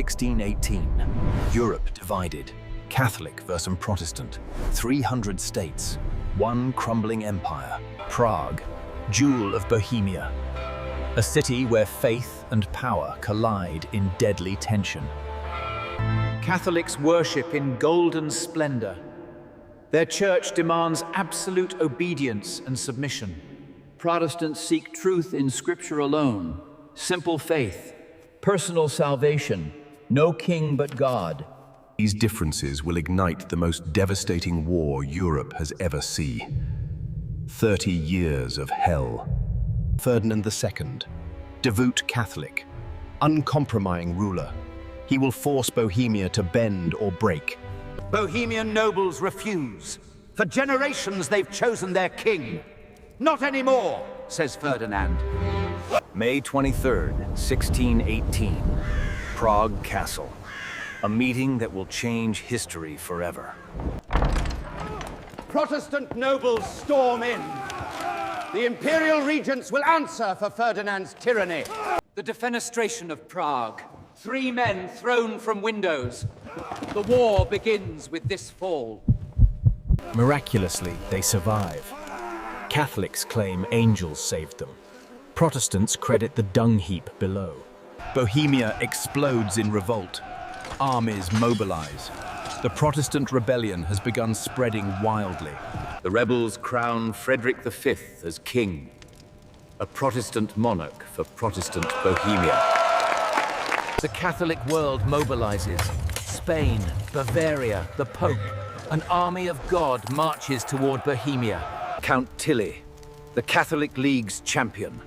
1618. Europe divided. Catholic versus Protestant. 300 states. One crumbling empire. Prague, jewel of Bohemia. A city where faith and power collide in deadly tension. Catholics worship in golden splendor. Their church demands absolute obedience and submission. Protestants seek truth in Scripture alone, simple faith, personal salvation, no king but God. These differences will ignite the most devastating war Europe has ever seen. 30 years of hell. Ferdinand II, devout Catholic, uncompromising ruler. He will force Bohemia to bend or break. Bohemian nobles refuse. For generations they've chosen their king. Not anymore, says Ferdinand. May 23rd, 1618. Prague Castle. A meeting that will change history forever. Protestant nobles storm in. The imperial regents will answer for Ferdinand's tyranny. The defenestration of Prague. 3 men thrown from windows. The war begins with this fall. Miraculously, they survive. Catholics claim angels saved them. Protestants credit the dung heap below. Bohemia explodes in revolt. Armies mobilize. The Protestant rebellion has begun spreading wildly. The rebels crown Frederick V as king, a Protestant monarch for Protestant Bohemia. The Catholic world mobilizes. Spain, Bavaria, the Pope, an army of God marches toward Bohemia. Count Tilly, the Catholic League's champion,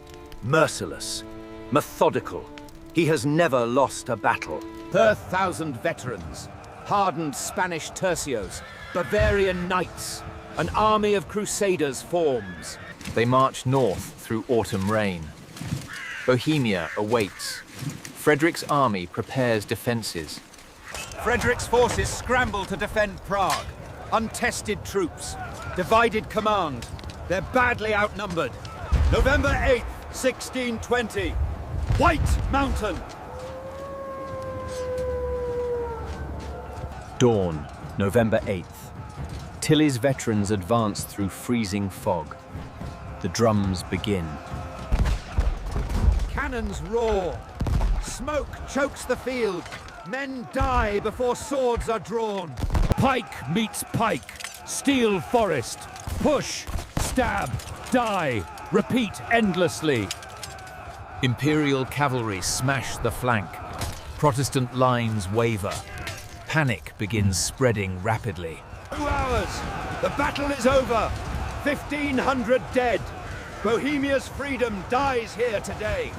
merciless, methodical. He has never lost a battle. Her 1,000 veterans, hardened Spanish tercios, Bavarian knights, an army of crusaders forms. They march north through autumn rain. Bohemia awaits. Frederick's army prepares defenses. Frederick's forces scramble to defend Prague. Untested troops, divided command. They're badly outnumbered. November 8th, 1620. White Mountain. Dawn, November 8th. Tilly's veterans advance through freezing fog. The drums begin. Cannons roar. Smoke chokes the field. Men die before swords are drawn. Pike meets pike. Steel forest. Push, stab, die. Repeat endlessly. Imperial cavalry smash the flank. Protestant lines waver. Panic begins spreading rapidly. 2 hours. The battle is over. 1,500 dead. Bohemia's freedom dies here today.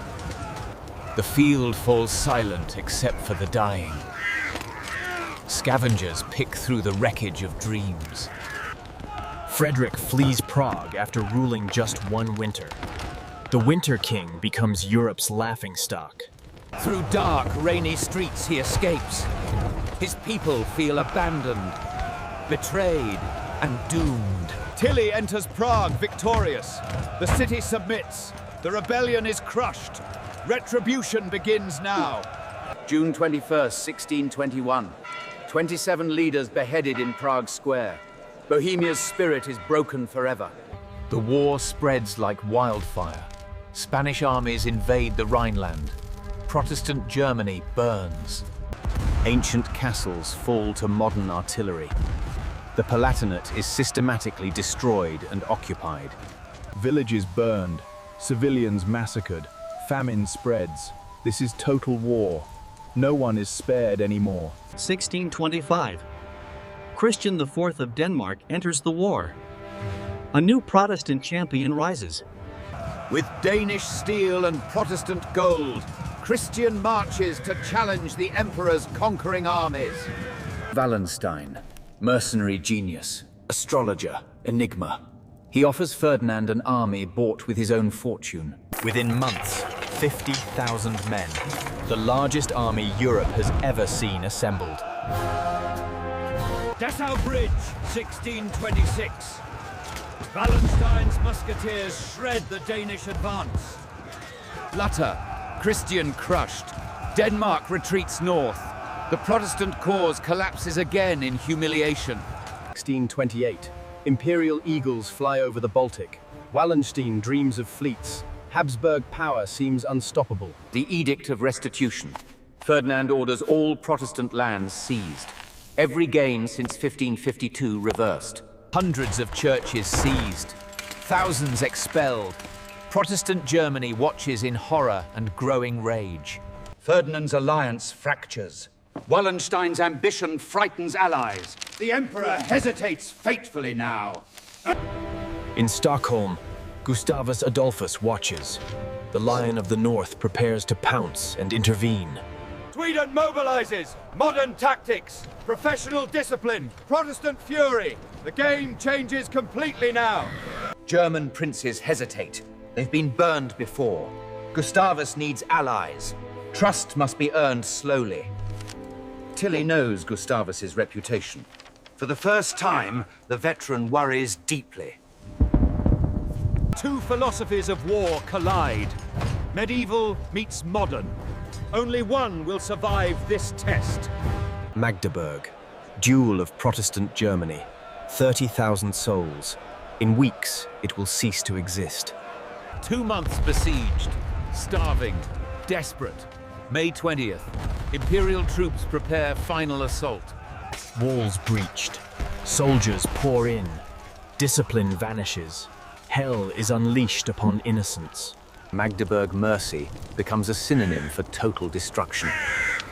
The field falls silent except for the dying. Scavengers pick through the wreckage of dreams. Frederick flees Prague after ruling just one winter. The Winter King becomes Europe's laughingstock. Through dark, rainy streets he escapes. His people feel abandoned, betrayed, and doomed. Tilly enters Prague victorious. The city submits. The rebellion is crushed. Retribution begins now. June 21st, 1621. 27 leaders beheaded in Prague Square. Bohemia's spirit is broken forever. The war spreads like wildfire. Spanish armies invade the Rhineland. Protestant Germany burns. Ancient castles fall to modern artillery. The Palatinate is systematically destroyed and occupied. Villages burned, civilians massacred, famine spreads. This is total war. No one is spared anymore. 1625. Christian IV of Denmark enters the war. A new Protestant champion rises. With Danish steel and Protestant gold, Christian marches to challenge the Emperor's conquering armies. Wallenstein, mercenary genius, astrologer, enigma. He offers Ferdinand an army bought with his own fortune. Within months, 50,000 men. The largest army Europe has ever seen assembled. Dessau Bridge, 1626. Wallenstein's musketeers shred the Danish advance. Lutter, Christian crushed. Denmark retreats north. The Protestant cause collapses again in humiliation. 1628. Imperial eagles fly over the Baltic. Wallenstein dreams of fleets. Habsburg power seems unstoppable. The Edict of Restitution. Ferdinand orders all Protestant lands seized. Every gain since 1552 reversed. Hundreds of churches seized. Thousands expelled. Protestant Germany watches in horror and growing rage. Ferdinand's alliance fractures. Wallenstein's ambition frightens allies. The Emperor hesitates fatefully now. In Stockholm, Gustavus Adolphus watches. The Lion of the North prepares to pounce and intervene. Sweden mobilizes. Modern tactics. Professional discipline. Protestant fury. The game changes completely now. German princes hesitate. They've been burned before. Gustavus needs allies. Trust must be earned slowly. Tilly knows Gustavus's reputation. For the first time, the veteran worries deeply. Two philosophies of war collide. Medieval meets modern. Only one will survive this test. Magdeburg, duel of Protestant Germany. 30,000 souls. In weeks, it will cease to exist. 2 months besieged, starving, desperate. May 20th, Imperial troops prepare final assault. Walls breached. Soldiers pour in. Discipline vanishes. Hell is unleashed upon innocents. Magdeburg mercy becomes a synonym for total destruction.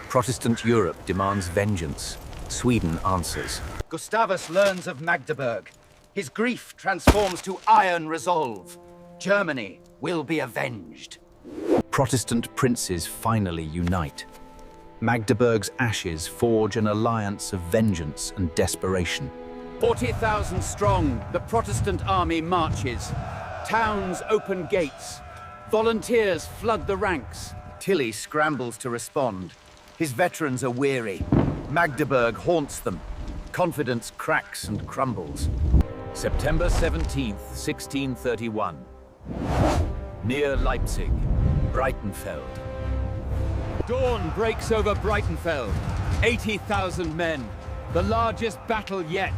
Protestant Europe demands vengeance. Sweden answers. Gustavus learns of Magdeburg. His grief transforms to iron resolve. Germany will be avenged. Protestant princes finally unite. Magdeburg's ashes forge an alliance of vengeance and desperation. 40,000 strong, the Protestant army marches. Towns open gates. Volunteers flood the ranks. Tilly scrambles to respond. His veterans are weary. Magdeburg haunts them. Confidence cracks and crumbles. September 17th, 1631. Near Leipzig, Breitenfeld. Dawn breaks over Breitenfeld. 80,000 men. The largest battle yet.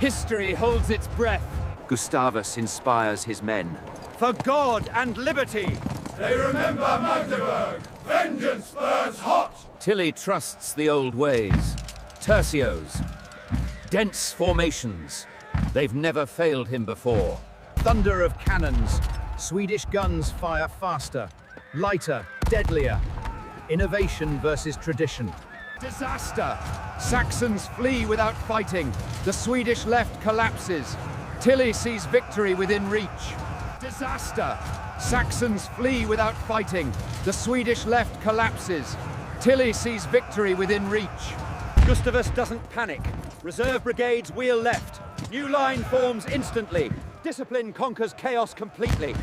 History holds its breath. Gustavus inspires his men. For God and liberty! They remember Magdeburg! Vengeance burns hot! Tilly trusts the old ways. Tercios. Dense formations. They've never failed him before. Thunder of cannons. Swedish guns fire faster, lighter, deadlier. Innovation versus tradition. Disaster! Saxons flee without fighting. The Swedish left collapses. Tilly sees victory within reach. Disaster! Saxons flee without fighting. The Swedish left collapses. Tilly sees victory within reach. Gustavus doesn't panic. Reserve brigades wheel left. New line forms instantly. Discipline conquers chaos completely.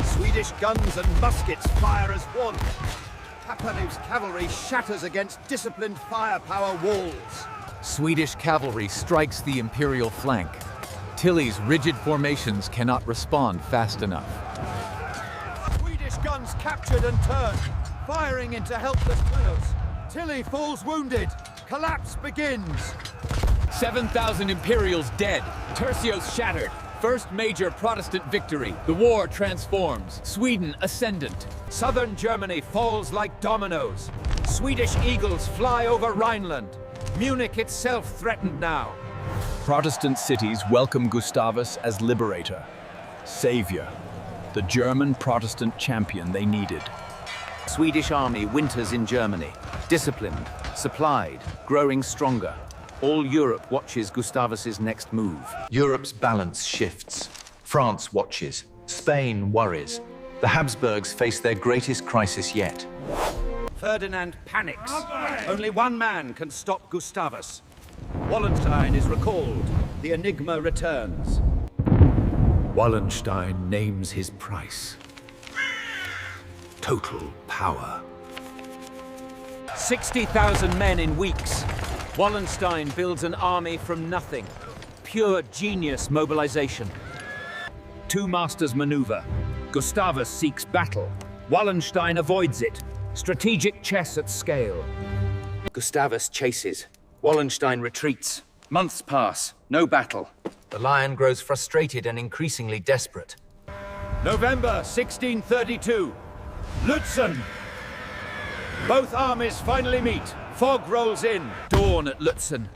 Swedish guns and muskets fire as one. Kapanev's cavalry shatters against disciplined firepower walls. Swedish cavalry strikes the Imperial flank. Tilly's rigid formations cannot respond fast enough. Swedish guns captured and turned, firing into helpless foes. Tilly falls wounded. Collapse begins. 7,000 Imperials dead. Tercios shattered. First major Protestant victory. The war transforms. Sweden ascendant. Southern Germany falls like dominoes. Swedish eagles fly over Rhineland. Munich itself threatened now. Protestant cities welcome Gustavus as liberator, savior, the German Protestant champion they needed. Swedish army winters in Germany. Disciplined, supplied, growing stronger. All Europe watches Gustavus's next move. Europe's balance shifts. France watches. Spain worries. The Habsburgs face their greatest crisis yet. Ferdinand panics. Only one man can stop Gustavus. Wallenstein is recalled. The enigma returns. Wallenstein names his price. Total power. 60,000 men in weeks. Wallenstein builds an army from nothing. Pure genius mobilization. Two masters maneuver. Gustavus seeks battle. Wallenstein avoids it. Strategic chess at scale. Gustavus chases. Wallenstein retreats. Months pass. No battle. The Lion grows frustrated and increasingly desperate. November 1632. Lutzen. Both armies finally meet. Fog rolls in. Dawn at Lutzen.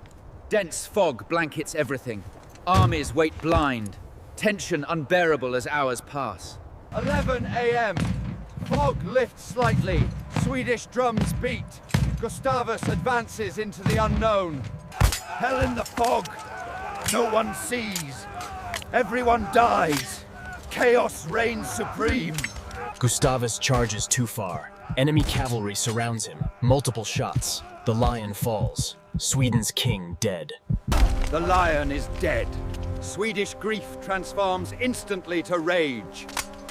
Dense fog blankets everything. Armies wait blind. Tension unbearable as hours pass. 11 a.m. Fog lifts slightly. Swedish drums beat. Gustavus advances into the unknown. Hell in the fog. No one sees. Everyone dies. Chaos reigns supreme. Gustavus charges too far. Enemy cavalry surrounds him. Multiple shots. The Lion falls. Sweden's king dead. The Lion is dead. Swedish grief transforms instantly to rage.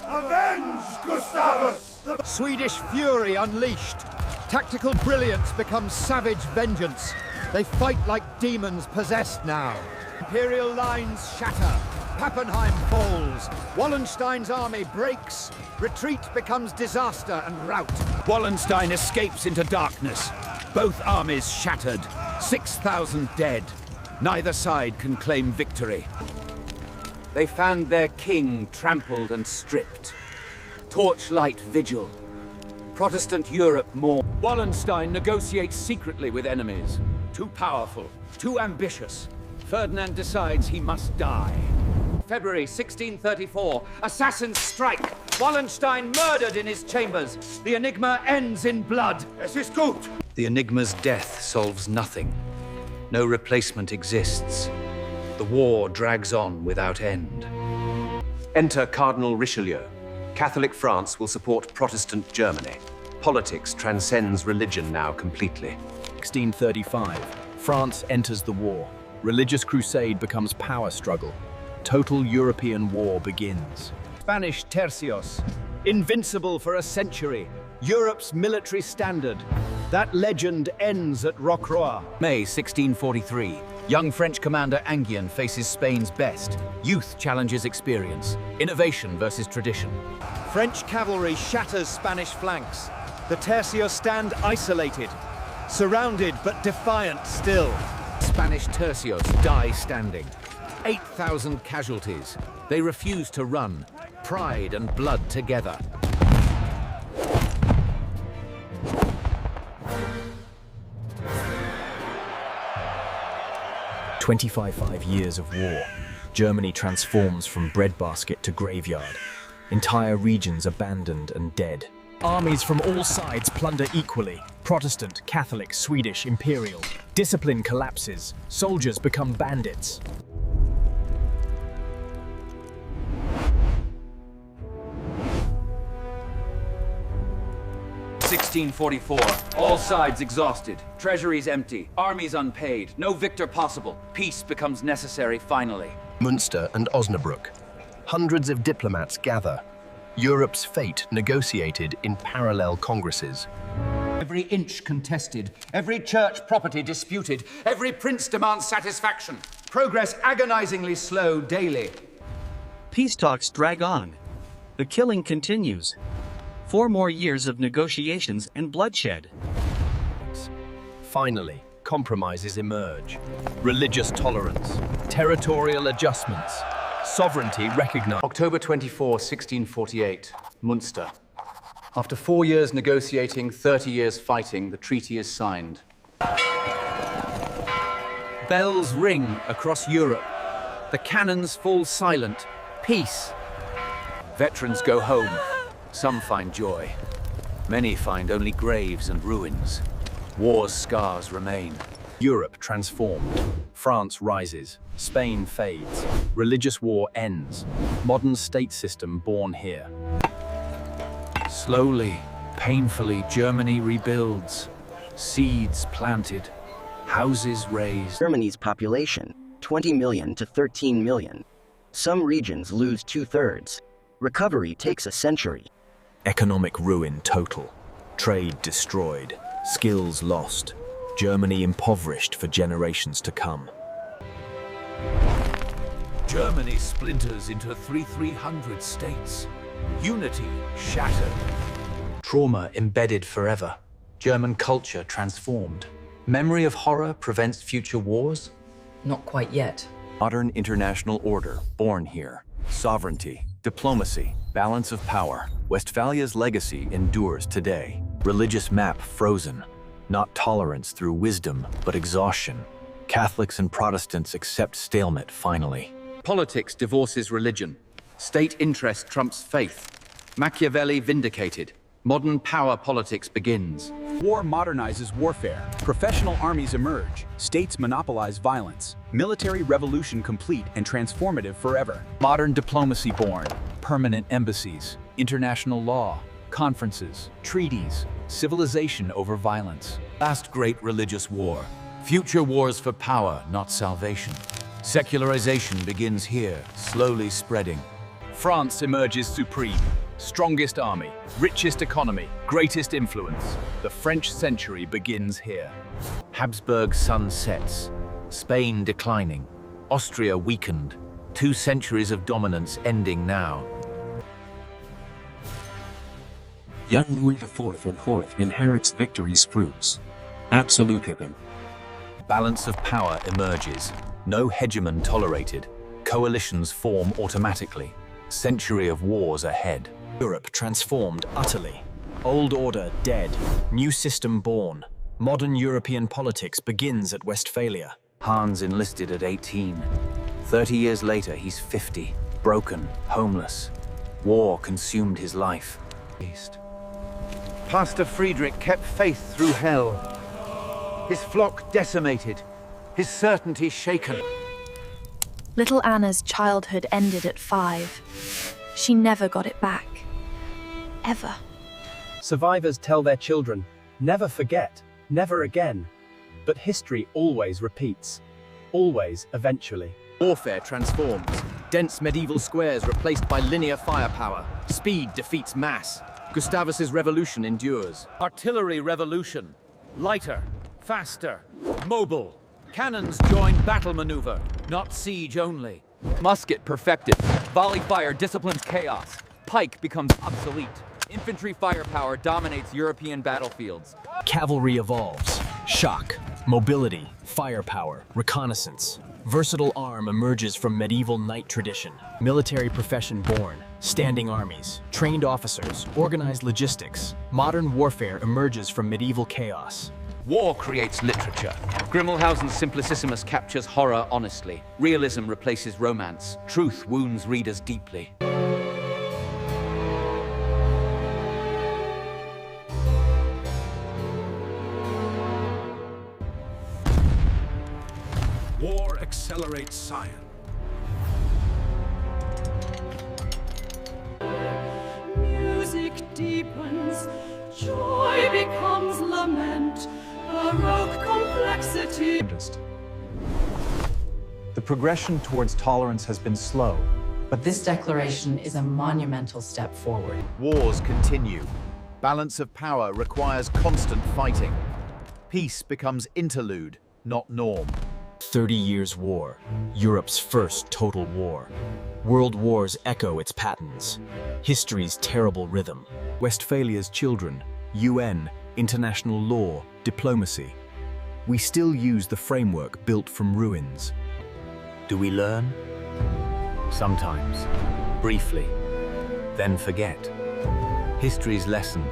Avenge Gustavus! Swedish fury unleashed. Tactical brilliance becomes savage vengeance. They fight like demons possessed now. Imperial lines shatter. Pappenheim falls. Wallenstein's army breaks. Retreat becomes disaster and rout. Wallenstein escapes into darkness. Both armies shattered. 6,000 dead. Neither side can claim victory. They found their king trampled and stripped. Torchlight vigil. Protestant Europe mourns. Wallenstein negotiates secretly with enemies. Too powerful, too ambitious. Ferdinand decides he must die. February 1634, assassins strike. Wallenstein murdered in his chambers. The enigma ends in blood. Es ist gut! The enigma's death solves nothing. No replacement exists. The war drags on without end. Enter Cardinal Richelieu. Catholic France will support Protestant Germany. Politics transcends religion now completely. 1635, France enters the war. Religious crusade becomes power struggle. Total European war begins. Spanish tercios. Invincible for a century. Europe's military standard. That legend ends at Rocroi. May 1643. Young French commander Anguien faces Spain's best. Youth challenges experience. Innovation versus tradition. French cavalry shatters Spanish flanks. The tercios stand isolated. Surrounded but defiant still. Spanish tercios die standing. 8,000 casualties. They refuse to run. Pride and blood together. "25 years of war. Germany transforms from breadbasket to graveyard. Entire regions abandoned and dead. Armies from all sides plunder equally. Protestant, Catholic, Swedish, Imperial. Discipline collapses. Soldiers become bandits. "1644. All sides exhausted. Treasuries empty. Armies unpaid. No victor possible. Peace becomes necessary finally. Münster and Osnabrück. Hundreds of diplomats gather. Europe's fate negotiated in parallel congresses. Every inch contested. Every church property disputed. Every prince demands satisfaction. Progress agonizingly slow daily. Peace talks drag on. The killing continues. 4 more years of negotiations and bloodshed. Finally, compromises emerge. Religious tolerance, territorial adjustments, sovereignty recognized. October 24, 1648, Münster. After 4 years negotiating, 30 years fighting, the treaty is signed. Bells ring across Europe. The cannons fall silent. Peace. Veterans go home. Some find joy. Many find only graves and ruins. War's scars remain. Europe transformed. France rises. Spain fades. Religious war ends. Modern state system born here. Slowly, painfully, Germany rebuilds. Seeds planted. Houses raised. Germany's population, 20 million to 13 million. Some regions lose 2/3. Recovery takes a century. Economic ruin total. Trade destroyed. Skills lost. Germany impoverished for generations to come. Germany splinters into 300 states. Unity shattered. Trauma embedded forever. German culture transformed. Memory of horror prevents future wars? Not quite yet. Modern international order born here. Sovereignty, diplomacy, balance of power. Westphalia's legacy endures today. Religious map frozen. Not tolerance through wisdom, but exhaustion. Catholics and Protestants accept stalemate finally. Politics divorces religion. State interest trumps faith. Machiavelli vindicated. Modern power politics begins. War modernizes warfare. Professional armies emerge. States monopolize violence. Military revolution complete and transformative forever. Modern diplomacy born. Permanent embassies. International law. Conferences. Treaties. Civilization over violence. Last great religious war. Future wars for power, not salvation. Secularization begins here, slowly spreading. France emerges supreme. Strongest army, richest economy, greatest influence. The French century begins here. Habsburg sun sets. Spain declining. Austria weakened. 2 centuries of dominance ending now. Young Louis IV and IV inherits victory's fruits. Absolutism. Balance of power emerges. No hegemon tolerated. Coalitions form automatically. Century of wars ahead. Europe transformed utterly. Old order dead. New system born. Modern European politics begins at Westphalia. Hans enlisted at 18. 30 years later, he's 50. Broken, homeless. War consumed his life. Pastor Friedrich kept faith through hell. His flock decimated. His certainty shaken. Little Anna's childhood ended at 5. She never got it back. Ever. Survivors tell their children, never forget, never again. But history always repeats. Always, eventually. Warfare transforms. Dense medieval squares replaced by linear firepower. Speed defeats mass. Gustavus's revolution endures. Artillery revolution. Lighter, faster, mobile. Cannons join battle maneuver, not siege only. Musket perfected. Volley fire disciplines chaos. Pike becomes obsolete. Infantry firepower dominates European battlefields. Cavalry evolves. Shock, mobility, firepower, reconnaissance. Versatile arm emerges from medieval knight tradition. Military profession born. Standing armies, trained officers, organized logistics. Modern warfare emerges from medieval chaos. War creates literature. Grimmelhausen's Simplicissimus captures horror honestly. Realism replaces romance. Truth wounds readers deeply. War accelerates science. Music deepens, joy becomes lament, baroque complexity. The progression towards tolerance has been slow, But this declaration is a monumental step forward. Wars continue. Balance of power requires constant fighting. Peace becomes interlude, not norm. 30 Years' War, Europe's first total war. World wars echo its patterns. History's terrible rhythm. Westphalia's children, UN, international law, diplomacy. We still use the framework built from ruins. Do we learn? Sometimes. Briefly. Then forget. History's lesson